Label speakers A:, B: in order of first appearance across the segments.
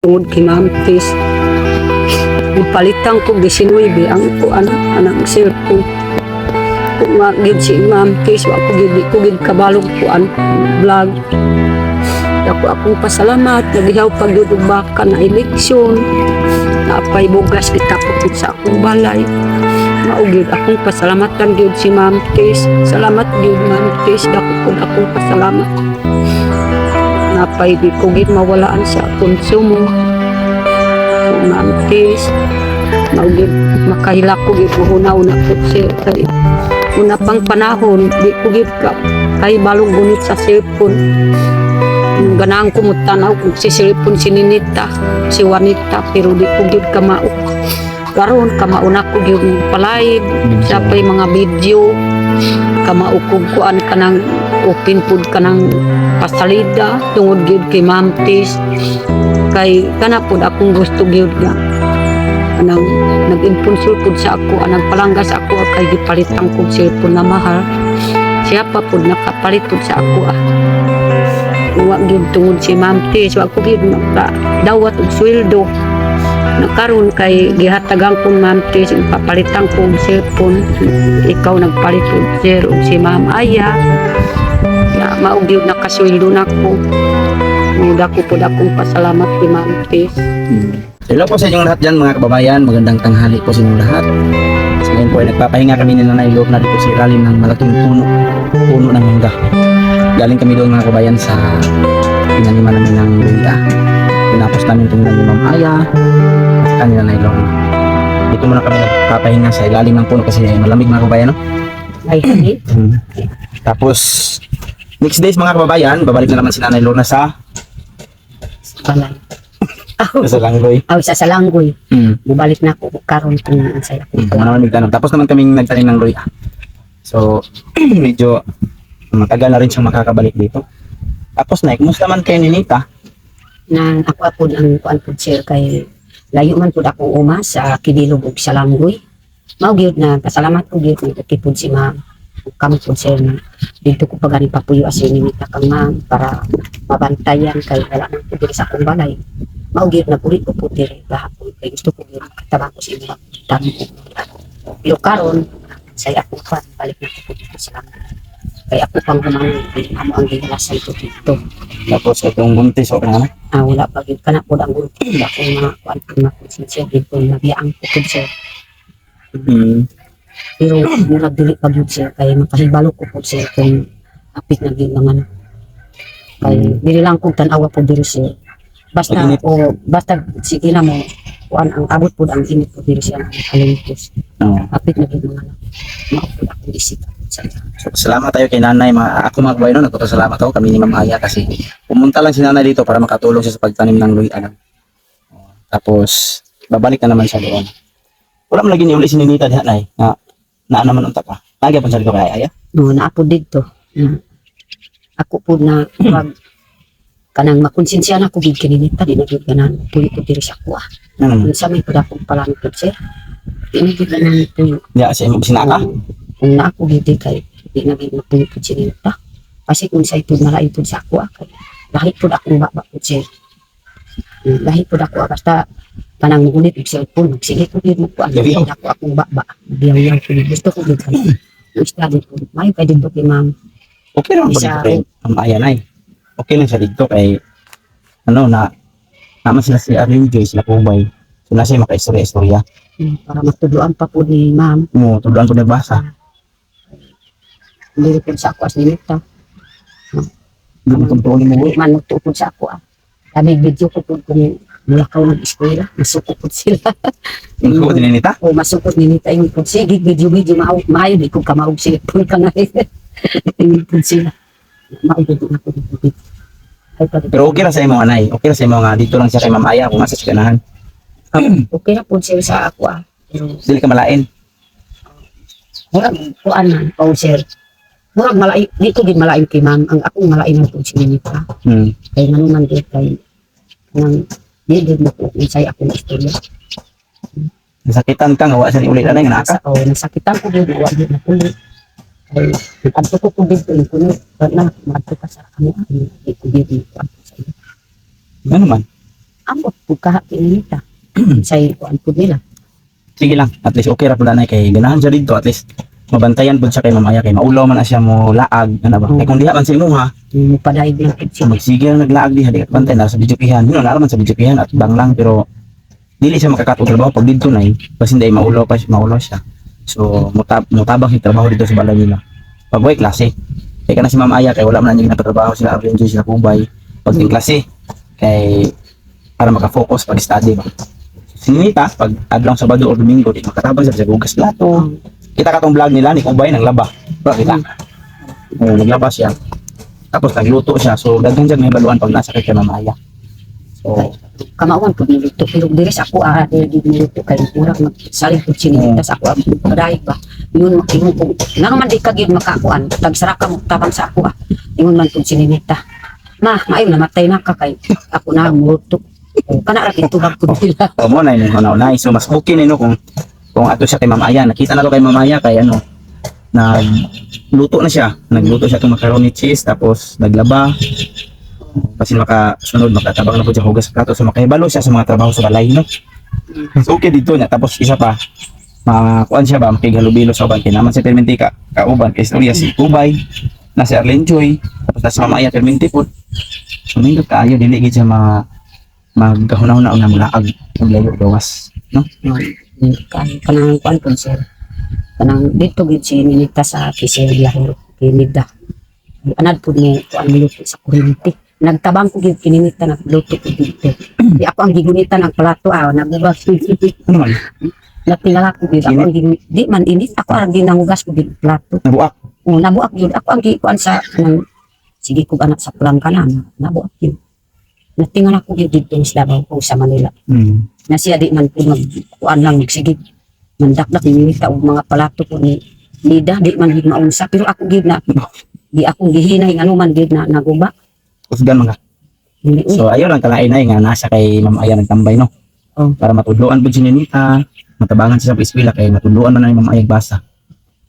A: tungod kay Ma'am Tis. Ipalitan ko 19 ang ko anak cellphone. Kung nga gid si Ma'am Tis, wa ko gid kabalog ko ang vlog. Akong pasalamat, nagihaw pag yun baka na eleksyon, napay bugas itapot sa akong balay. Maugid akong pasalamatan gyud si Ma'am Tis. Salamat gyud Ma'am Tis, dako pud akong pasalamat. Napay di ko gid mawalaan sa konsumo. Ma'am Tis, maugid makahila ko gid una po siya kay una pang panahon di ko gid ka kay balong gunit sa cellphone. Ganahan ko mo tanaw kung si cellphone si Ninita, si Juanita, pero di ko gid kamao. Karon kamauna ko gyud palive sa pay mga video, kamaukog ko an kanang open food kanang pasalida tungod gyud kay Ma'am Tis. Kay kana pud akong gusto gyud nga anang nag-imponsor pud sa ako, nagpalanggas ako kay gipalitan kog cellphone na mahal. Siya pa pud nakapalit pud sa ako wa gyud tungod si Ma'am Tis, wa ko gyud dawat og sweldo. Nakaroon kay gihatagang ko Ma'am Tis, papalitan ko og cellphone, ikaw nagpalit og sir og si Ma'am Aya. Ya mao gyud nakasweldo nako. Muda ko pud akong pasalamat kay Ma'am Tis.
B: Hello po sa inyong lahat dyan mga kababayan, magandang tanghali po sa inyong lahat. So ngayon po ay nagpapahinga kami ni Nanay Lorna dito sa ilalim ng malaking puno ng mangga. Galing kami doon mga kababayan sa pinaniman namin ng luya. Pinapos namin tingnan ni Ma'am Aya at kanila Nanay Lorna. Dito muna kami nagpapahinga sa ilalim ng puno kasi malamig mga kababayan, no?
A: Ay,
B: Tapos next days mga kababayan, babalik na naman si Nanay Lorna sa
A: balay.
B: sa Langgoy.
A: Sa Salanggoy. Bubalik na ako karon kung saya ko.
B: Naman nagtanim. Tapos naman kaming nagtanim ng luya. So medyo matagal na rin siyang makakabalik dito. Tapos na, kumusta man kayo ni Nita?
A: Na ako pud ang kuan pud sir kay layo man pud ako uma sa Kidilog ug Salanggoy. Mao gyud na pasalamat ko gyud nagkipud si Ma'am. Kami pud sir na dito ko pagani papuyo asin ni Nita kang Ma'am para mabantayan kay wala nang pud sa akong balay. Mao gyud naguri ko pud diri gahapon kay gusto ko gyud kataba ko sa inyo dami ko. Pero karon say ako pa balik na ko dito sa Langgoy. Kaya ako pang humangin, amo ang ginalasa ito dito.
B: Tapos itong buntis o na?
A: Wala pa yun ka na po ang grupo. Wala akong mga kuwan po na konsensya dito. Nabiyaan ko po sir. Pero nagdili pa yun sir. Kaya makahibalo ko po sir kung apit na yun lang ano. Kaya dili lang kong tanawa po diri sir. Basta sige na mo kuwan ang abot po ang init po diri siya ang kalimtos. Apit na yun lang ano. Maupod akong isip.
B: So, salamat tayo kay Nanay. Ako mga kabayan, no, nagpapasalamat ako kami ni Ma'am Aya kasi pumunta lang si Nanay dito para makatulong siya sa pagtanim ng luya. Tapos babalik na naman siya doon. Wala mo lagi ni uli si Ninita diha Nay. Na naman unta ka. Nagyapon sa dito kay Aya.
A: No, naapod dito. Ako po na wag kanang makonsensya na ko gid kininita di na gid kanan tuyo ko diri sa kuha. Sa may pud akong palang pud sir. Di na gid kanan tuyo.
B: Ya sa imong sinaka.
A: Kung na ako gid kay di na gid mapuyo pud sinita. Kasi kung sa ito malain pud sa kuha kay lahi pud akong baba pud sir. Lahi pud ako basta kanang ulit og cellphone sige ko gid mo kuha ako akong baba. Biyaw ko gusto ko gid kay. Study ko. May kay dito kay Ma'am.
B: Okay lang pag Ma'am Aya Nay. Okay lang siya dito kay naman sila si Arlene Joy, sila Kubay. So na siya makaistorya-istorya.
A: Para matudloan pa po ni Ma'am.
B: Tudloan ko nagbasa.
A: Hindi po sa ako as nilita.
B: Hindi mo tungtungin mo.
A: Man nagtuupod sa ako. Sabi video ko po kung mulakaw ng-eskwela. Masukot po sila.
B: Masukot ni Ninita?
A: O masukot ni Ninita. Yung po sige, video maayo. Di ko kamahog sila. Pun ka nga. Tingin po sila. Maubod na po dito.
B: Pero okay lang sa imo Nay. Okay lang sa imo nga dito lang siya kay Ma'am Aya kung asa siya ganahan.
A: Okay na po sila sa ako. Pero
B: dili ka malain.
A: murag kuan man o sir. Murag malain dito gid malain kay Ma'am. Ang akong malain na po si Ninita. Kay nanuman gid kay nang dili mo po insay akong istorya.
B: Nasakitan ka nga wa sa ulit Nanay nga naka.
A: Nasakitan ko gid wa gid na ulit. Ay, adto ko dito yung kuno na madto ka sa kamo ay ko gid ko.
B: Ano man?
A: Amo pud kaha kinita. Say kuan pud nila.
B: Sige lang, at least okay ra pud na kay ganahan siya dito, at least mabantayan pud siya kay Ma'am Aya kay maulaw man na siya mo laag ana ba. Kay kung diha man sa imuha,
A: Padaig lang pud siya.
B: magsige lang naglaag diha di bantay na sa bijukihan. Yun na man sa bijukihan at bang lang pero dili siya makakatog trabaho pag dito nay, kasi hindi maulaw siya. So mutabang yung trabaho dito sa balay nila. Pag way klase. Kay kana si Ma'am Aya kay wala man na nagtatrabaho sila Arlen Joy sila Kubay. Pag din klase kay para maka-focus pag study ba. Sinita pag adlaw Sabado o Domingo di makatabang siya sa hugas plato. Kita ka tong vlog nila ni Kubay naglaba. Ba kita. Naglaba siya. Tapos nagluto siya. So daghan jud may baluan pag nasa kay Ma'am Aya. So
A: Kamauan pud niluto pero diri sa ako di niluto kay murag magsalin pud sinita sa ako padaig ba. Yun ingon ko nga man di ka gyud makakuan tagsara ka mo tabang sa ako. Ingon man pud sinita. Maayo namatay na ka kay ako na muruto. Kana ra kitubag pud nila.
B: mo na yun na so mas okay na no kung ato siya kay Ma'am Aya. Nakita na to kay Ma'am Aya kay nagluto na siya. Nagluto siya itong macaroni cheese tapos naglaba. Kasi makasunod, makatabang na po siya hugas sa plato. So makahibalo siya sa mga trabaho sa balay, no? So okay dito niya. Tapos isa pa, makakuan siya ba, makighalubilo sa uban. Kinaman si Perminti kauban, kay istorya si Kubay, na si Arlen Joy, tapos na si Ma'am Aya Perminti po. So nindot kaayo, diligid siya maghahuna-huna ng laag, maglayo gawas, no?
A: Kanang kuan pud sir. Kanang dito gid si Ninita sa Kiseria kinida. Anad pud ni kuan niluto sa kuryente. Nagtabang ko gid kininita nagluto ko dito. Di ako ang gigunita ng plato nagubas.
B: Ano man?
A: Natingala ko gid ako ang di man init ako ang ginangugas ko gid plato.
B: Nabuak.
A: Nabuak yun ako ang gikuan sa kanang sige ko anak sa pulang kanan. Nabuak yun. Natingala ko gid dito sa Davao ko sa Manila. Na siya di man po magkuan lang sige mandakdak ninita og mga palato ko ni Nida di man gid maunsa pero ako gid na di ako gihinay ngano man gid na naguba.
B: Kusgan mga. So ayun ang kalain ay nga nasa kay Ma'am Aya nagtambay no. Para matudloan pud si Ninita, matabangan siya sa eskwela kay matudloan man na ni Ma'am Aya basa.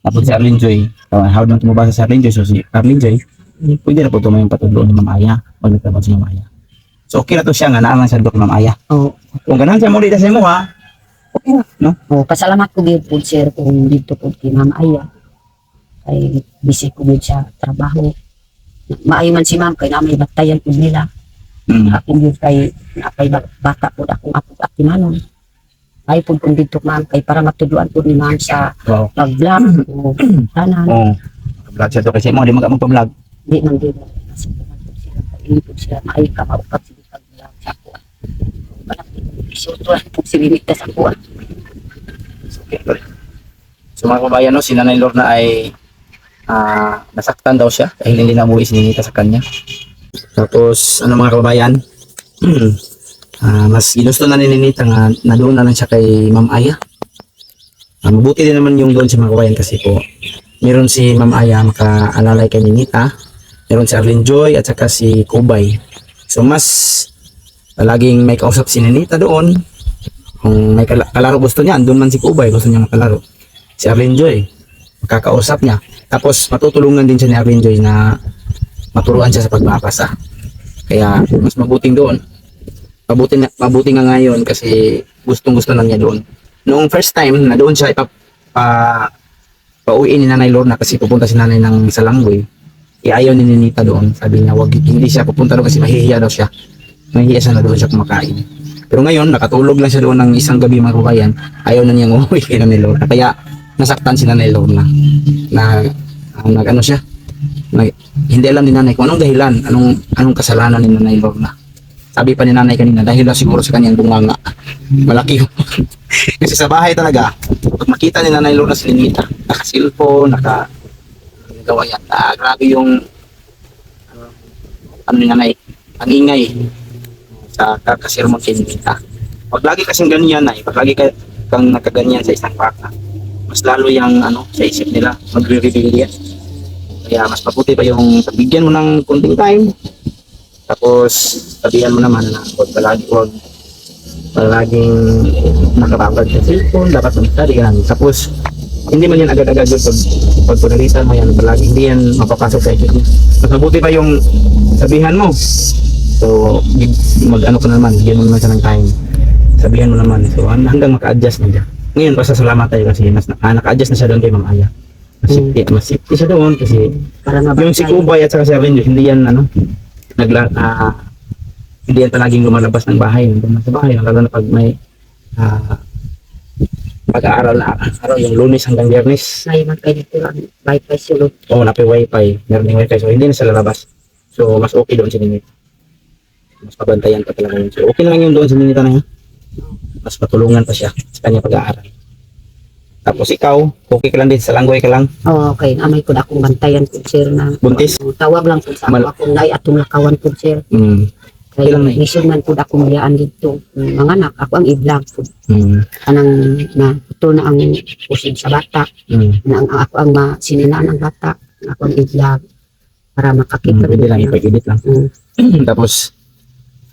B: Tapos si Arlen Joy, how lang tumubasa si Arlen Joy, so si Arlen Joy, pwede na po ito may patudloan ni Ma'am Aya pag nagtrabaho si Ma'am Aya. So okay na to siya nga naaman sa dok Ma'am Aya. Kung ganahan siya mo dito sa imo ha. Okay na, no?
A: Pasalamat ko gid pud sir kung dito pud kay Ma'am Aya. Ay busy ko gid sa trabaho. Maayo man si Ma'am kay na may batayan pud nila. Ako gid kay napay bata pud akong apo-apinanon. Ay pud kung dito Ma'am kay para matudloan pud ni Ma'am sa pag-vlog o tanan.
B: Vlog siya to kasi mo di magpa-vlog.
A: Di man gid hindi po sila maayo ka maupat sa pag-vlog sa ako. Isutuan po si Ninita sa kuha.
B: So mga kabayan no, si Nanay Lorna ay nasaktan daw siya dahil hindi na umuwi si Ninita sa kanya. Tapos ano mga kabayan, mas ginusto na ni Ninita nga nadoon na lang siya kay Ma'am Aya. Mabuti din naman yung doon sa mga kabayan kasi po meron si Ma'am Aya makaalalay kay Ninita, meron si Arlen Joy at saka si Kubay. So mas laging may kausap si Ninita doon. Kung may kalaro gusto niya, andun man si Kubay, gusto niya makalaro. Si Arlen Joy, makakausap niya. Tapos matutulungan din siya ni Arlen Joy na maturuan siya sa pagbabasa. Kaya mas mabuting doon. Mabuti nga ngayon kasi gustong-gusto lang niya doon. Noong first time na doon siya pauwiin ni Nanay Lorna kasi pupunta si Nanay ng Salanggoy. Ayaw ni Ninita doon. Sabi niya, hindi siya pupunta doon kasi mahihiya daw siya. Mahihiya siya na doon siya kumakain. Pero ngayon, nakatulog lang siya doon ng isang gabi mga kabayan. Ayaw na niyang umuwi kay Nanay Lorna. Kaya nasaktan si Nanay Lorna na nag-ano siya. Hindi alam ni Nanay kung anong dahilan, anong kasalanan ni Nanay Lorna. Sabi pa ni Nanay kanina, dahil lang siguro sa kanyang bunganga. Malaki yun. Kasi sa bahay talaga, pag makita ni Nanay Lorna si Ninita, naka-cellphone, nagawa yata. Grabe yung ano ni Nanay, ang ingay sa kakasirmon kay Ninita. Pag lagi kasing ganyan ay, pag lagi kang nakaganyan sa isang baka, mas lalo yung sa isip nila, magre-rebellion. Kaya mas mabuti pa yung pagbigyan mo ng konting time. Tapos sabihan mo naman na huwag palaging nakababad sa cellphone, dapat mag-study ka namin. Tapos hindi man yan agad-agad yun pag pinalitan mo yan palagi, hindi yan mapapasok sa isip mo. Mas mabuti pa yung sabihan mo So, mag-ano ka naman, bigyan mo naman siya ng time. Sabihan mo naman. So, hanggang maka-adjust na siya. Ngayon, pasasalamat tayo kasi naka-adjust na siya doon kay Ma'am Aya. Mas safety siya doon kasi
A: Para
B: yung si Kubay at saka si Avenue, hindi yan hindi yan palaging lumalabas ng bahay. Nandun sa bahay, lalo na pag may pag-aaral na araw, yung Lunes hanggang Biyernes.
A: Ngayon magkailituran, wifi sulod.
B: Oo, napi wifi, meron ding wifi, so hindi na sila lalabas. So, mas okay doon si Ninit. Mas pabantayan pa talaga yun. So, okay na lang yun doon si Ninita na yun. Mas patulungan pa siya sa kanya pag-aaral. Tapos ikaw, okay ka lang din, sa langgoy ka lang.
A: Oh, okay, amay ko na akong bantayan po sir na
B: Buntis.
A: tawag lang po sa akong nay atong lakawan po sir. Kaya
B: Ilang na yun?
A: mission man po akong liyaan dito. Mga anak, ako ang i-vlog po. Anang na ito na ang pusid sa bata. Na ako ang sininaan ng bata. Ako ang i-vlog para makakita.
B: Pwede lang, ipag-edit lang. Tapos,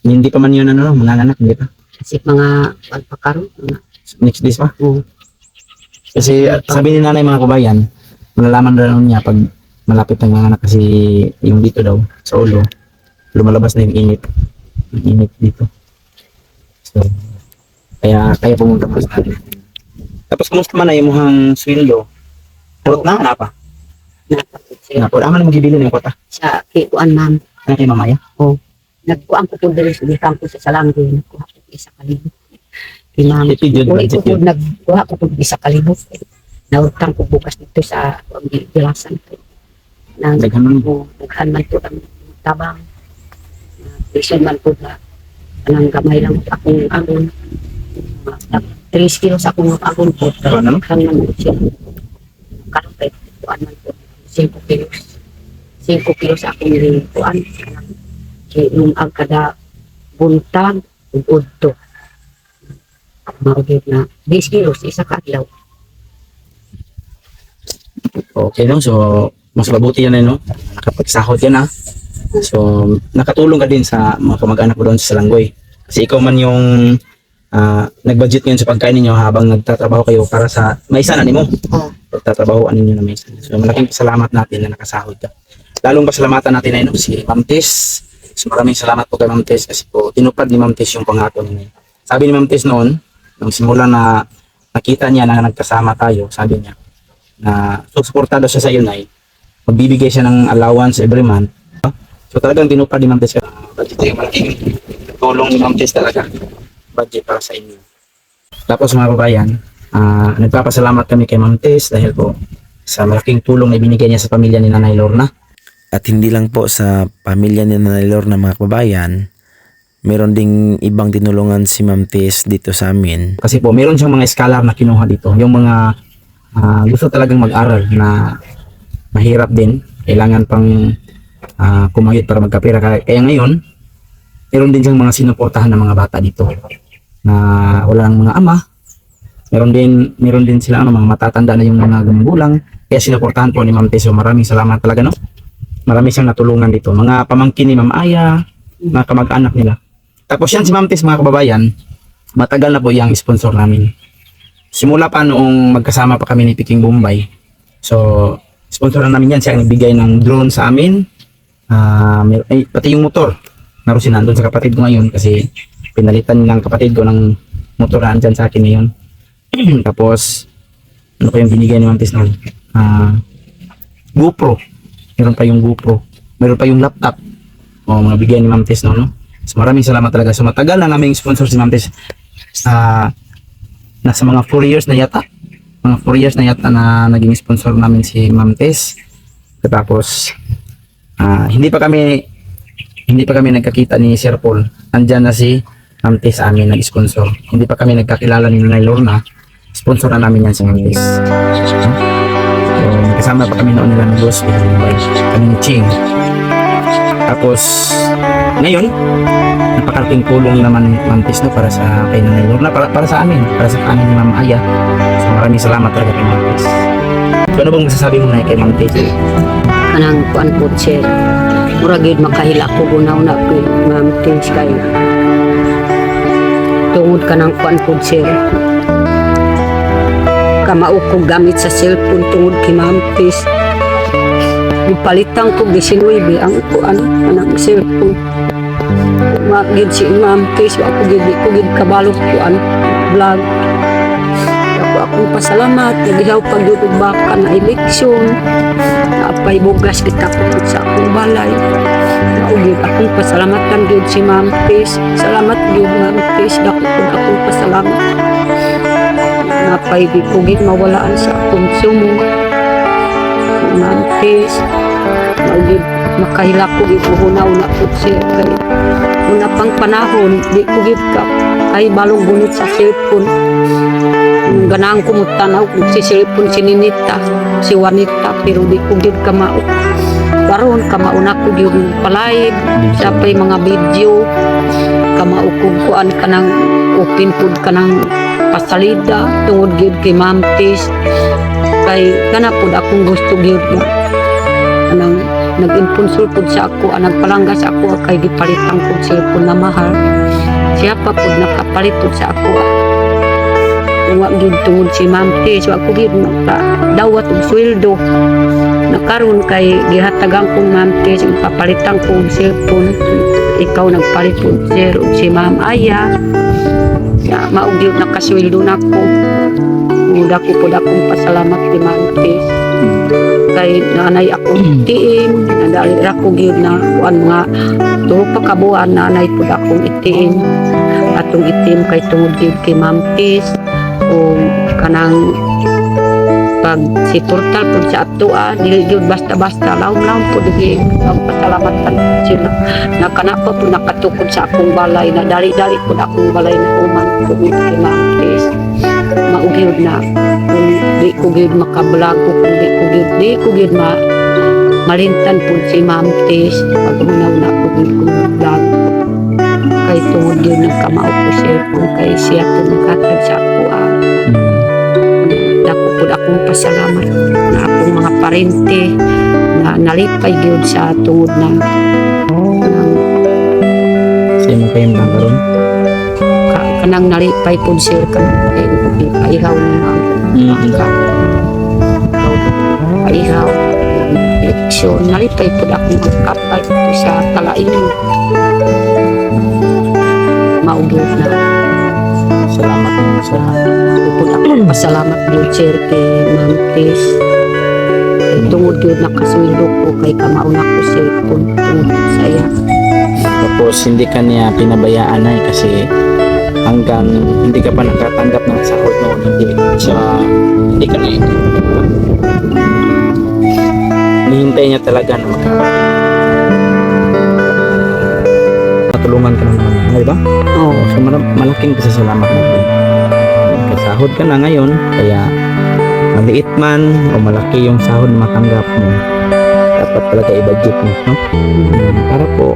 B: hindi pa man yun mga anak, hindi pa.
A: Kasi mga pagpakaro.
B: Next days pa.
A: Oh,
B: Kasi sabi ni nanay mga kabayan, malalaman daw niya pag malapit ng mga anak kasi yung dito daw, sa ulo, lumalabas na yung init. Yung init dito. So, kaya pumunta pa sa atin. Tapos kumusta man na yung muhang sweldo? Purot na pa.
A: napakot sir.
B: Napod, aman mo gibili ng kota.
A: Sa kikuan ma'am.
B: Ano kay mamaya?
A: Nagkuhan ko po dali sa kampo sa Salanggo. Nagkuha ko po isa kalibo. Ma'am,
B: Ipid yun,
A: uli
B: budget
A: ko po
B: yun.
A: nagkuha ko po isa kalibo. Naurtang ko bukas dito sa bilasan ko. Nang
B: Daghan man.
A: daghan man po ang tabang. Isun man po na anang gamay lang akong agon. 3 kilos akong agon po. Pero
B: Ano?
A: daghan man po siya. Karon kay kuan man po 5 kilos. 5 kilos akong kuan. Kaya yung ang kada buntag ug udto. Maugit na 10 kilos isa ka adlaw.
B: Okay no, so mas mabuti yan no. Nakapagsahod yan So nakatulong ka din sa mga kamag-anak mo doon sa Salanggoy. Kasi ikaw man yung nag-budget ngayon sa pagkain ninyo habang nagtatrabaho kayo para sa maisa na nimo. Pagtatrabahoan ninyo na maisa. So malaking salamat natin na nakasahod ka. Lalong pasalamatan natin ay si Ma'am Tess. So maraming salamat po kay Ma'am Tess kasi po tinupad ni Ma'am Tess yung pangako niya. Sabi ni Ma'am Tess noon, nung simula na nakita niya na nagkasama tayo, sabi niya na susuportado siya sa iyo, Nay. Magbibigay siya ng allowance every month. So talagang tinupad ni Ma'am Tess budget yung malaking tulong ni Ma'am Tess talaga. Budget para sa inyo. Tapos mga babayan, nagpapasalamat kami kay Ma'am Tess dahil po sa malaking tulong na ibinigay niya sa pamilya ni Nanay Lorna.
C: At hindi lang po sa pamilya ni Nanay Lorna mga kababayan, meron ding ibang tinulungan si Ma'am Tess dito sa amin.
B: Kasi po meron siyang mga scholar na kinuha dito. Yung mga gusto talagang mag-aral na mahirap din. Kailangan pang kumahit para magkapira. Kaya ngayon, meron din siyang mga sinuportahan ng mga bata dito na walang mga ama. Meron din sila mga matatanda na yung mga gulang. Kaya sinuportahan po ni Ma'am Tess. So maraming salamat talaga no. Marami siyang natulungan dito. Mga pamangkin ni Ma'am Aya, mga kamag-anak nila. Tapos yan si Ma'am Tess mga kababayan, matagal na po yung sponsor namin. Simula pa noong magkasama pa kami ni Piking Bombay. So, sponsor na namin yan. Siya ang nagbigay ng drone sa amin. Pati yung motor. Naroon si nandun sa kapatid ko ngayon kasi pinalitan nilang kapatid ko ng motor na andyan sa akin ngayon. Tapos, ano pa yung binigay ni Ma'am Tess noon? GoPro. Meron pa yung GoPro. Meron pa yung laptop. O, mga bigay ni Ma'am Tess noon, no? So, maraming salamat talaga. So, matagal na naming sponsor si Ma'am Tess. Nasa mga 4 years na yata. Mga 4 years na yata na naging sponsor namin si Ma'am Tess. Tapos, hindi pa kami nagkakita ni Sir Paul. Andyan na si Ma'am Tess sa amin nag-sponsor. Hindi pa kami nagkakilala ni Nanay Lorna. Sponsor na namin yan si Ma'am Tess. So, kasama pa kami noon nila ng Los kami ni Ching. Tapos, ngayon, napakalaking tulong naman ni Ma'am Tess no, para sa kay Nanay Lorna, para sa amin, para sa amin ni Ma'am Aya. So, maraming salamat talaga kay Ma'am Tess. So, ano bang masasabi mo na kay Ma'am Tess?
A: Anang kuan po sir. Muragid makahila ko una po Ma'am Tess kay tungod ka ng kuan po sir. Kamao ko gamit sa cellphone tungod kay Ma'am Tess. Palitan ko 19 ang kuan anang cellphone. Magid si Ma'am Tis, ako gid ko gid kabalo ko an vlog. Akong pasalamat, nagihaw pagyud og baka na eleksyon. Apay bugas kita pud sa akong balay. Ugid akong pasalamatan gyud si Ma'am Tis. Salamat gyud Ma'am Tis, dako pud akong pasalamat. Apay di ko gid mawalaan sa akong sumo. Ma'am Tis, ugid makahila ko gid una pud siya kay una pang panahon di ko gid ka ay balong gunit sa cellphone. Ganang ko mutanaw kung si cellphone si Ninita, si Juanita, pero di ko gid kamao. Karon kamao na ko gyud palay sa pay mga video, kamao ko kuan kanang open food kanang pasalida tungod gyud kay Ma'am Tis. Kay kana pud akong gusto gyud na kanang nag-imponsor pud sa ako, nagpalangga sa ako kay gipalitan ko cellphone na mahal. Siya pa pud nakapalit pud sa ako. Wa gyud tungod si Ma'am Tis, wa ko gyud dawat og sweldo. Nakaron kay gihatagan kong Ma'am Tis, papalitan ko og cellphone. Ikaw nagpalit po sir og si Ma'am Aya. Ya, mao gyud nakasweldo nako. Muda ko pud akong pasalamat kay Ma'am Tis. Kay nanay akong itiim, nadali ra ko gyud na kuan mga tulo pa ka buwan nanay pud akong itiim. Atong itiim kay tungod gyud kay Ma'am Tis. O kanang pag si portal pud sa atua dili gyud basta-basta lawom pud gyud ang pasalamatan sila nakana pa pud nakatukod sa akong balay na dali-dali pud akong balay na human tungod kay Ma'am Tis. Mao gyud na kung di ko gyud makablog kung di ko gyud malintan pud si Ma'am Tis pag una ko gyud kong vlog kay tungod gyud nagkamao ko siya kung kay siya pud naghatag sa ako dako pud akong pasalamat na akong mga parente na nalipay gyud sa tungod na
B: Sino kayo lang karon?
A: kanang nalipay pud sir kanang paihaw na paihaw eleksyon nalipay pud akong magkapay sa talain maugyod na
B: Salamat sa
A: pud akong pasalamat gyud sir kay Ma'am Tis. Tungod gyud nakasweldo ko kay kamao na ko cellphone tungod sa iya.
B: tapos hindi ka niya pinabayaan na kasi hanggang hindi ka pa nakatanggap ng sahod noon hindi ka na hinihintay niya talaga na matulungan ka na naman, di ba?
A: Oo.
B: So malaking pasasalamat mo. Kasahod ka na ngayon, kaya maliit man o malaki yung sahod na matanggap mo, dapat talaga i-budget mo, no? Para po,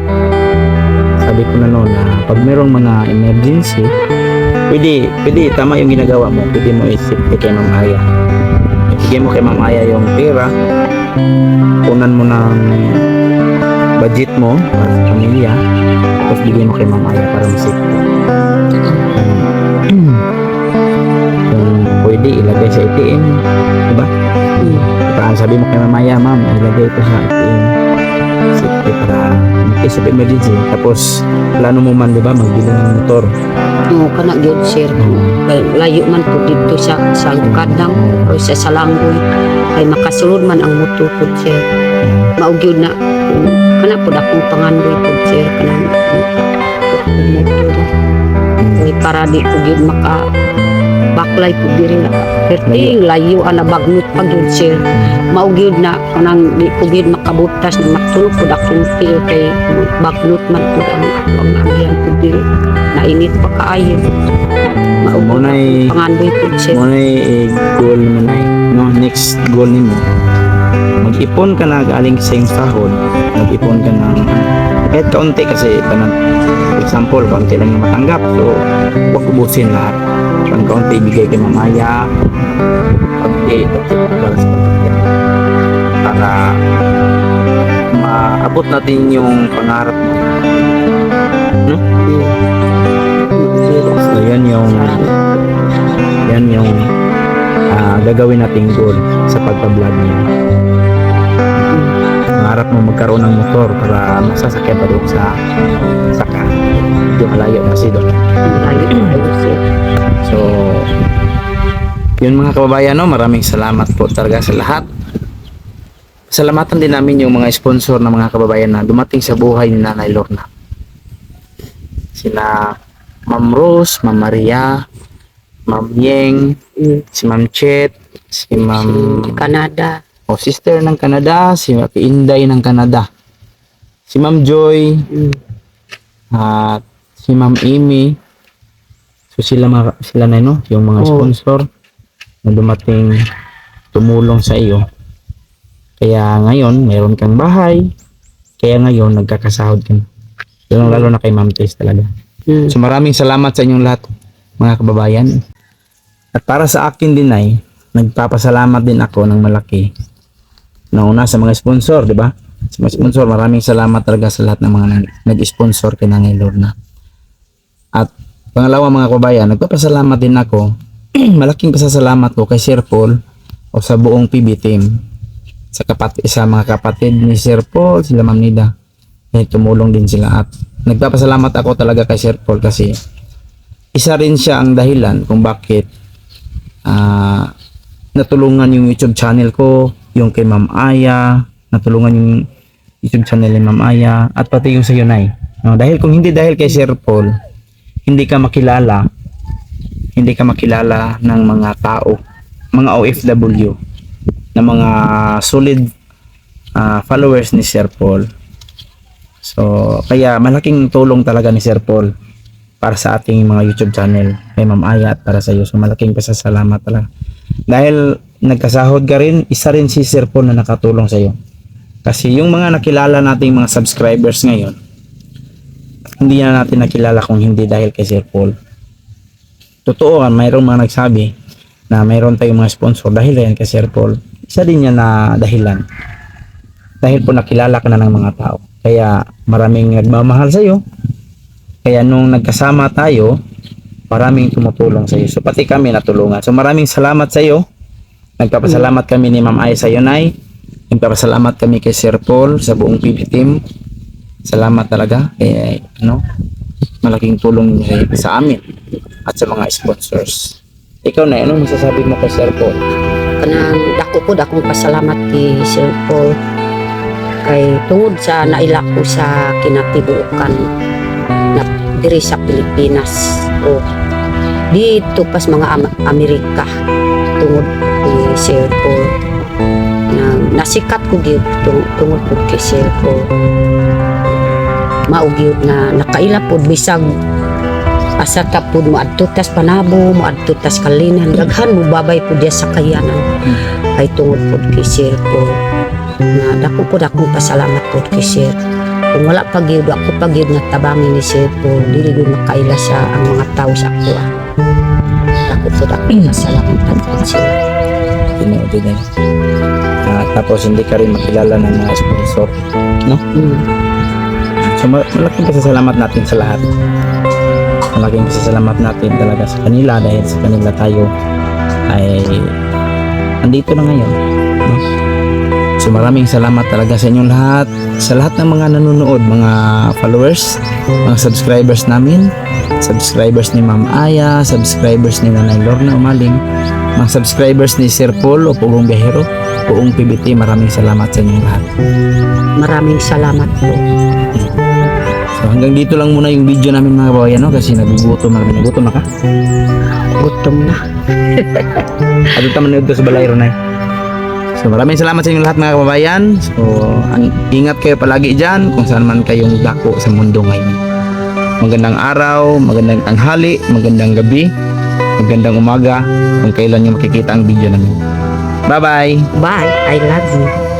B: sabi ko na noon na pag mayroong mga emergency, pwede, tama yung ginagawa mo, pwede mo isip kay Ma'am Aya. Ibigay mo kay Ma'am Aya yung pera, punan mo ng budget mo para sa pamilya, tapos bigay mo kay Ma'am Aya para masip. Kung pwede, ilagay sa ATM, diba? Diba, sabi mo kay Ma'am Aya, ma'am, ilagay ko sa ATM. Safety para in-case of emergency. Tapos, plano mo man, diba, magbili ng motor.
A: Oo, kana gyud sir. Kay layo man po dito sa Lukadang o sa Salanggoy. Kay makasulod man ang motor po sir. Mao gyud na kana po akong pangandoy po sir kanang motor. Kay para di ko gyud maka baklay po diri na. Perting layo ana bagnot pa gyud sir. Mao gyud na kanang di ko gyud makabutas na matulog po akong feel kay bagnot man po ang agyan po diri. Nainit pa kaayo.
B: Mo na
A: Pangandoy po sir.
B: mo na goal mo na no? Next goal nimo, mag-ipon ka na galing sa iyong sahod, mag-ipon ka ng kahit kaunti kasi tanan, for example, kaunti lang yung matanggap, so huwag ubusin lahat. Pag kaunti ibigay kay Ma'am Aya, kaunti para sa pamilya, para maabot natin yung pangarap mo. So yan yung gagawin nating goal sa pagpa-vlog niya. pangarap mo magkaroon ng motor para masasakyan pa doon sa saka. Medyo malayo kasi doon.
A: Malayo tayo, sir.
B: So, yun mga kababayan, no, maraming salamat po talaga sa lahat. Salamatan din namin yung mga sponsor na mga kababayan na dumating sa buhay ni Nanay Lorna. Sina Ma'am Rose, Ma'am Maria, Ma'am Yeng, si Ma'am Chet, si Ma'am
A: Canada.
B: sister ng Canada, si Ate Inday ng Canada, si Ma'am Joy, at si Ma'am Amy. So sila na, no, yung mga sponsor na dumating tumulong sa iyo. Kaya ngayon meron kang bahay, kaya ngayon nagkakasahod ka na. Lalo na kay Ma'am Tess talaga. So maraming salamat sa inyong lahat mga kababayan. At para sa akin din ay nagpapasalamat din ako ng malaki na una sa mga sponsor, di ba? Sa mga sponsor, maraming salamat talaga sa lahat ng mga nag-sponsor kay Nanay Lorna. At pangalawa mga kababayan, nagpapasalamat din ako, malaking pasasalamat ko kay Sir Paul o sa buong PB team, sa mga kapatid ni Sir Paul, sila Ma'am Nida, tumulong din sila. At nagpapasalamat ako talaga kay Sir Paul kasi isa rin siya ang dahilan kung bakit natulungan yung YouTube channel ko, yung kay Ma'am Aya, natulungan yung YouTube channel ni Ma'am Aya, at pati yung sa Yunay. No, dahil kung hindi dahil kay Sir Paul, hindi ka makilala ng mga tao, mga OFW, na mga solid followers ni Sir Paul. So, kaya malaking tulong talaga ni Sir Paul para sa ating mga YouTube channel kay Ma'am Aya at para sa iyo. So, malaking pasasalamat talaga. Dahil nagkasahod ka rin, isa rin si Sir Paul na nakatulong sa iyo. Kasi yung mga nakilala nating mga subscribers ngayon, hindi na natin nakilala kung hindi dahil kay Sir Paul. Totoo, mayroong mga nagsabi na mayroon tayong mga sponsor dahil yan kay Sir Paul. Isa din yan na dahilan. Dahil po nakilala ka na ng mga tao. Kaya maraming nagmamahal sa iyo. Kaya nung nagkasama tayo, maraming tumutulong sa iyo. So pati kami natulungan. So maraming salamat sa iyo. Nagpapasalamat kami ni Ma'am Aya sa Yunay. Nagpapasalamat kami kay Sir Paul sa buong PB team. Salamat talaga. Kaya malaking tulong sa amin at sa mga sponsors. Ikaw na, ano masasabi mo kay Sir Paul?
A: Kanang akong pasalamat kay Sir Paul kay tungod sa naila ko sa kinatibukan na diri sa Pilipinas o dito pas mga Amerika tungod kay Sir Paul na nasikat ko gyud tungod po kay Sir Paul. Mao gyud na nakaila pod bisag asa ta pod mo adto tas Panabo, mo adto tas Kalinan, daghan mo babay pod diya sa kayanan. Ay tungod pod kay Sir Paul na dako pod akong pasalamat pod kay Sir. Kung wala pa gyud ako pa gyud nga tabangin ni Sir Paul, dili gyud makaila sa ang mga tao sa ako. Dako pod akong pasalamat pod sila.
B: Tinood din. Tapos hindi ka rin makilala ng mga sponsor, no? So malaking pasasalamat natin sa lahat. Malaking pasasalamat natin talaga sa kanila dahil sa kanila tayo ay andito na ngayon, no? So maraming salamat talaga sa inyong lahat, sa lahat ng mga nanonood, mga followers, mga subscribers namin, subscribers ni Ma'am Aya, subscribers ni Nanay Lorna Umaling, mga subscribers ni Sir Paul o Pugong Biyahero, buong PBT, maraming salamat sa inyong lahat.
A: Maraming salamat po.
B: So hanggang dito lang muna yung video namin mga kababayan, no? Kasi nagugutom na ka.
A: Gutom na.
B: At ito man ito sa Balayro na. So maraming salamat sa inyong lahat mga kababayan. So ingat kayo palagi dyan kung saan man kayong dako sa mundo ngayon. Magandang araw, magandang tanghali, magandang gabi, magandang umaga kung kailan nyo makikita ang video namin. Bye bye!
A: Bye. I love you.